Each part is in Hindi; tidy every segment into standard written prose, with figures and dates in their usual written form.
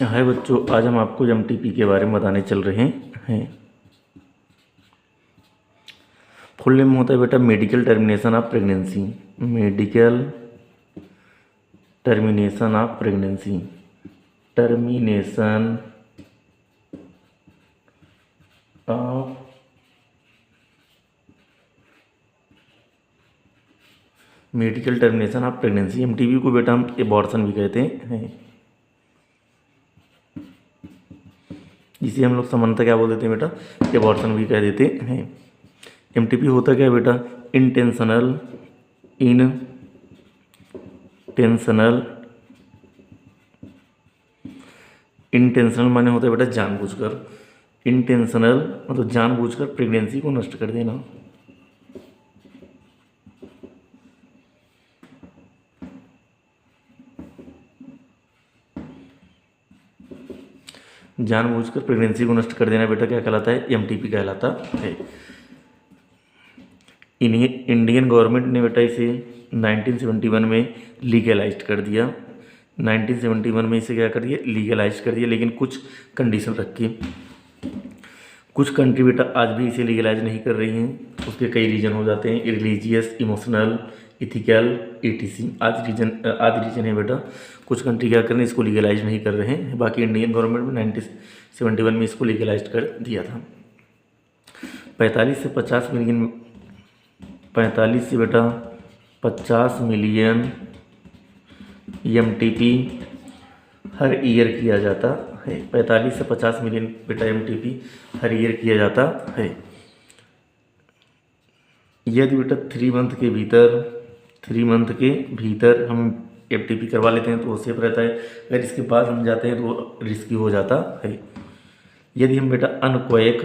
हाय बच्चों, आज हम आपको एमटीपी के बारे में बताने चल रहे हैं। फुल नेम होता है बेटा medical termination of pregnancy. Medical termination of pregnancy. Termination of medical termination of pregnancy. MTP को बेटा हम एबॉर्शन भी कहते हैं, जिसे हम लोग सामान्यतः क्या बोल देते हैं बेटा, एबॉर्शन भी कह देते हैं। एमटीपी होता क्या है बेटा, इंटेंशनल इंटेंशनल माने होता है बेटा जानबूझकर। इंटेंशनल मतलब जानबूझकर प्रेगनेंसी को नष्ट कर देना। जानबूझकर प्रेगनेंसी को नष्ट कर देना बेटा क्या कहलाता है, एमटीपी कहलाता है। इंडियन गवर्नमेंट ने बेटा इसे 1971 में लीगलाइज्ड कर दिया। 1971 में इसे क्या कर दिया, लीगलाइज कर दिया, लेकिन कुछ कंडीशन रख के। कुछ कंट्री बेटा आज भी इसे लीगलाइज नहीं कर रही हैं। उसके कई रीजन हो जाते हैं, रिलीजियस, इमोशनल, इथिकल, एटीसी। आज रीजन है बेटा, कुछ कंट्री क्या कर रहे हैं, इसको लीगलाइज नहीं कर रहे हैं। बाकी इंडियन गवर्नमेंट में 1971 में इसको लीगलाइज कर दिया था। 45 से बेटा 50 मिलियन एमटीपी हर ईयर किया जाता है। 45 से 50 मिलियन बेटा एमटीपी हर ईयर किया जाता है। यदि बेटा 3 मंथ के भीतर हम एमटीपी करवा लेते हैं तो वो सेफ रहता है। अगर इसके बाद हम जाते हैं तो वो रिस्की हो जाता है। यदि हम बेटा अनक्वेक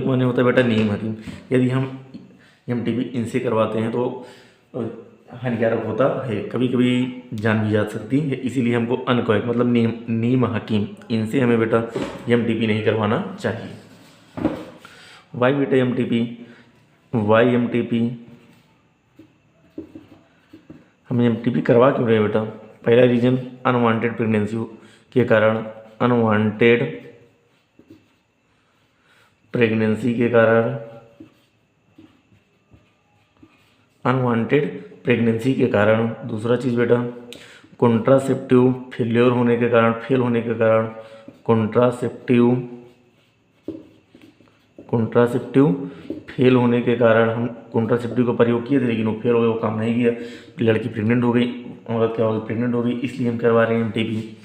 माने होता है बेटा नियम हकीम। यदि हम एमटीपी इनसे करवाते हैं तो हानिकारक होता है, कभी कभी जान भी जा सकती है। इसीलिए हमको अनक्वेक मतलब नीम हकीम, इनसे हमें बेटा एमटीपी नहीं करवाना चाहिए। वाई बेटा एमटीपी हम एमटीपी करवा क्यों रहे हैं बेटा। पहला रीजन अनवांटेड प्रेगनेंसी के कारण, अनवांटेड प्रेगनेंसी के कारण। दूसरा चीज़ बेटा कॉन्ट्रासेप्टिव फेल होने के कारण, कॉन्ट्रासेप्टिव फेल होने के कारण हम कॉन्ट्रासेप्टिव का प्रयोग किए थे, लेकिन वो फेल हो गया, वो काम नहीं किया, लड़की प्रेग्नेंट हो गई, औरत क्या हो गई, प्रेग्नेंट हो गई, इसलिए हम करवा रहे हैं एमटीपी।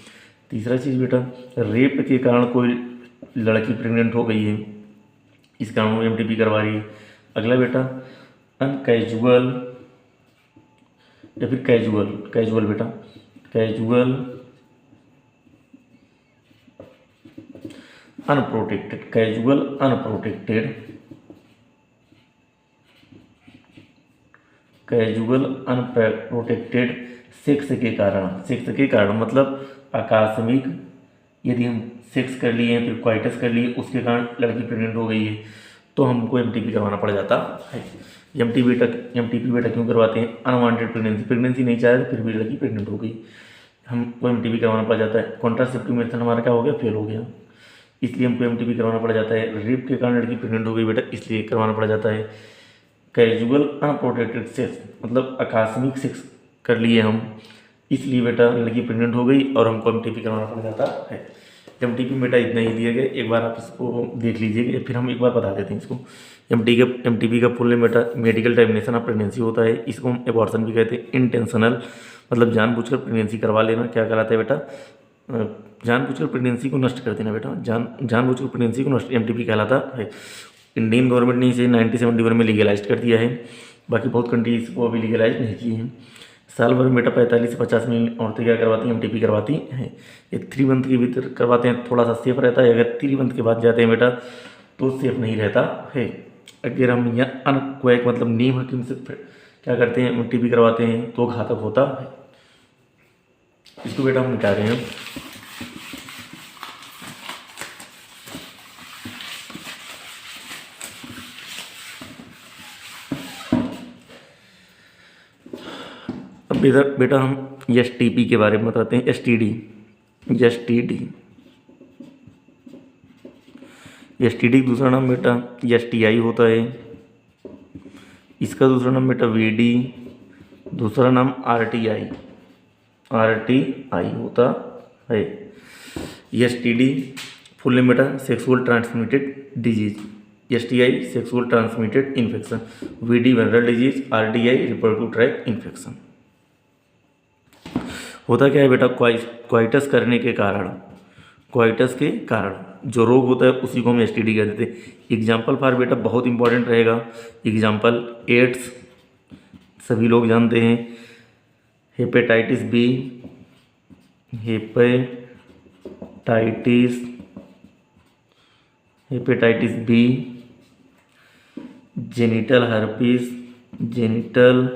तीसरा चीज़ बेटा रेप के कारण कोई लड़की प्रेग्नेंट हो गई है, इस कारण वो एमटीपी करवा रही है। अगला बेटा अनकैजुअल या फिर कैजुअल बेटा कैजुअल अनप्रोटेक्टेड सेक्स के कारण मतलब आकस्मिक, यदि हम सेक्स कर लिए फिर क्वाइटस कर लिए, उसके कारण लड़की प्रेग्नेंट हो गई है तो हमको एमटीपी करवाना पड़ जाता है। एमटीपी बेटा क्यों करवाते हैं, अनवांटेड प्रेगनेंसी नहीं चाह रहे फिर भी लड़की प्रेग्नेंट हो गई, हमको एमटीपी करवाना पड़ जाता है। कॉन्ट्रासेप्टिव मेथड हमारा क्या हो गया, फेल हो गया, इसलिए हमको एमटीपी करवाना पड़ जाता है। रेप के कारण लड़की प्रेग्नेंट हो गई बेटा, इसलिए करवाना पड़ जाता है। कैजुअल अनप्रोटेक्टेड सेक्स मतलब आकस्मिक सेक्स कर लिए हम, इसलिए बेटा लड़की प्रेग्नेंट हो गई और हमको एमटीपी करवाना पड़ जाता है। एमटीपी बेटा इतना ही दिया गया, एक बार आप इसको देख लीजिएगा, फिर हम एक बार बता देते हैं इसको। एमटीपी का फुल नेम बेटा मेडिकल टर्मिनेशन ऑफ प्रेगनेंसी होता है। इसको हम एबॉर्शन भी कहते हैं। इंटेंशनल मतलब जानबूझकर प्रेगनेंसी करवा लेना क्या कहलाता है बेटा, जानबूझकर प्रेगनेंसी को नष्ट कर देना बेटा, जानबूझकर प्रेगनेंसी को नष्ट एमटीपी कहलाता है। इंडियन गवर्नमेंट ने इसे 1971 में लीगलाइज कर दिया है, बाकी बहुत कंट्रीज को अभी लीगलाइज नहीं की हैं। साल भर में बेटा 45 से 50 मिलियन औरतें क्या करवाती हैं, एमटीपी करवाती हैं। ये 3 मंथ के भीतर करवाते हैं थोड़ा सा सेफ रहता है, अगर 3 मंथ के बाद जाते हैं बेटा तो सेफ नहीं रहता है। अगर हम यहाँ अनक्वेक मतलब नीम हकीम से क्या करते हैं, एमटीपी करवाते हैं तो घातक होता है। इसको बेटा हम मिटा रहे हैं। अब बेटा हम STP के बारे में बताते हैं। STD की दूसरा नाम बेटा STI होता है। इसका दूसरा नाम बेटा VD, दूसरा नाम RTI होता है। STD फुल नेम बेटा sexual transmitted disease, STI sexual transmitted infection, VD viral disease, RTI reproductive tract infection. होता क्या है बेटा, क्वाइटस के कारण जो रोग होता है उसी को हम STD कह देते हैं। एग्जाम्पल फॉर बेटा बहुत इंपॉर्टेंट रहेगा। एग्जाम्पल एड्स सभी लोग जानते हैं, hepatitis B, hepatitis B, genital herpes, genital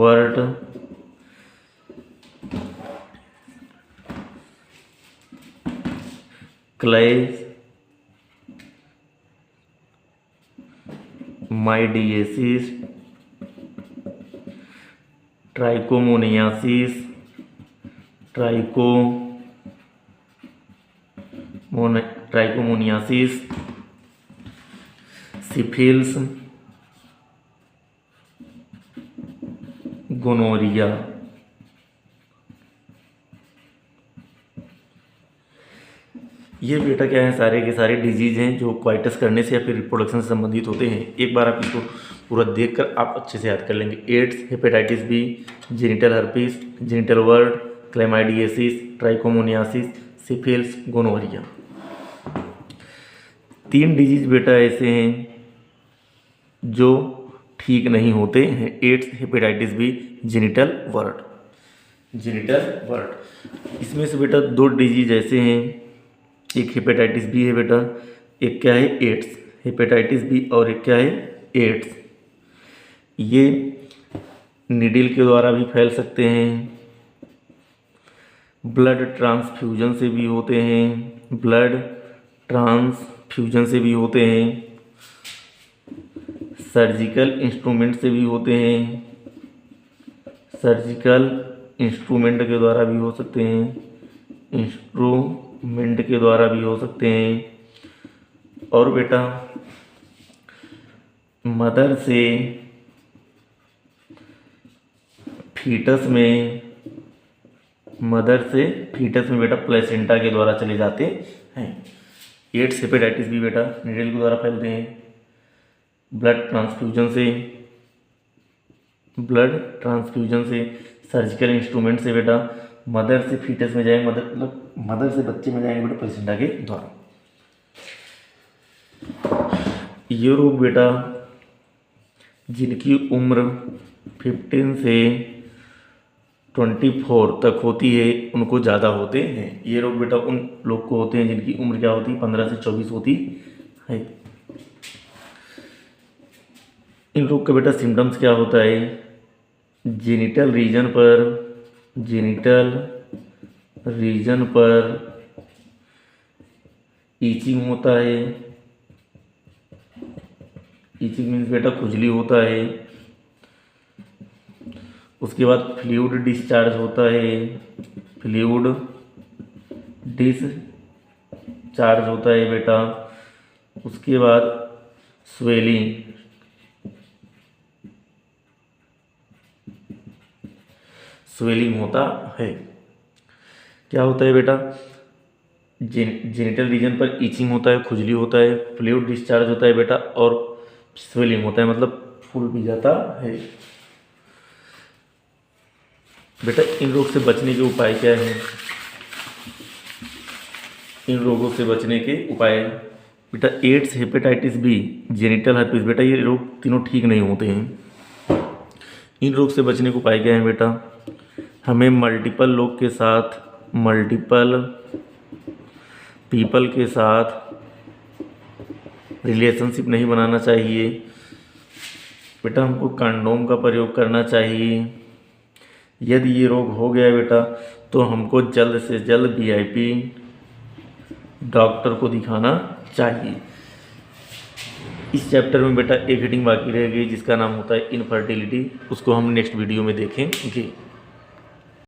wart, chlamydiasis, trichomoniasis, syphilis, gonorrhoea. ये बेटा क्या है, सारे के सारे डिजीज हैं जो क्वाइटस करने से या फिर रिप्रोडक्शन से संबंधित होते हैं। एक बार आप इसको पूरा देखकर आप अच्छे से याद कर लेंगे। AIDS, hepatitis B, genital herpes, genital wart, chlamydiasis, trichomoniasis, syphilis, gonorrhoea. 3 disease बेटा ऐसे हैं जो ठीक नहीं होते हैं। AIDS, hepatitis B, genital wart. इसमें से बेटा 2 डिजीज ऐसे हैं, एक हेपेटाइटिस B है बेटा, एक क्या है एड्स। हेपेटाइटिस B और एक क्या है एड्स। ये नीडल के द्वारा भी फैल सकते हैं, ब्लड ट्रांसफ्यूजन से भी होते हैं, सर्जिकल इंस्ट्रूमेंट से भी होते हैं, सर्जिकल इंस्ट्रूमेंट के द्वारा भी हो सकते हैं, और बेटा मदर से फीटस में बेटा प्लेसेंटा के द्वारा चले जाते हैं। एड्स, हेपेटाइटिस B बेटा नीडल के द्वारा फैलते हैं, ब्लड ट्रांसफ्यूजन से, सर्जिकल इंस्ट्रूमेंट से बेटा मदर से फीटस में जाएंगे, मदर से बच्चे में जाएंगे बेटा प्लेसेंटा के द्वारा। ये रोग बेटा जिनकी उम्र 15 से 24 तक होती है उनको ज़्यादा होते हैं। ये रोग बेटा उन लोग को होते हैं जिनकी उम्र क्या होती है 15 से 24 होती है। इन रोग का बेटा सिम्टम्स क्या होता है, जेनिटल रीजन पर ईचिंग होता है, ईचिंग मीन्स बेटा खुजली होता है। उसके बाद फ्लूइड डिस्चार्ज होता है बेटा। उसके बाद स्वेलिंग होता है। क्या होता है बेटा, जेनिटल रीजन पर ईचिंग होता है, खुजली होता है, फ्लूइड डिस्चार्ज होता है बेटा, और स्वेलिंग होता है, मतलब फूल भी जाता है। बेटा इन रोग से बचने के उपाय क्या हैं? इन रोगों से बचने के उपाय बेटा, AIDS, hepatitis B, genital herpes बेटा ये रोग तीनों ठीक नहीं होते हैं। इन रोग से बचने के उपाय क्या हैं बेटा, हमें मल्टीपल पीपल के साथ रिलेशनशिप नहीं बनाना चाहिए। बेटा हमको कंडोम का प्रयोग करना चाहिए। यदि ये रोग हो गया बेटा तो हमको जल्द से जल्द वीआईपी डॉक्टर को दिखाना चाहिए। इस चैप्टर में बेटा एक हेडिंग बाकी रह गई जिसका नाम होता है इनफर्टिलिटी, उसको हम नेक्स्ट वीडियो में देखेंगे।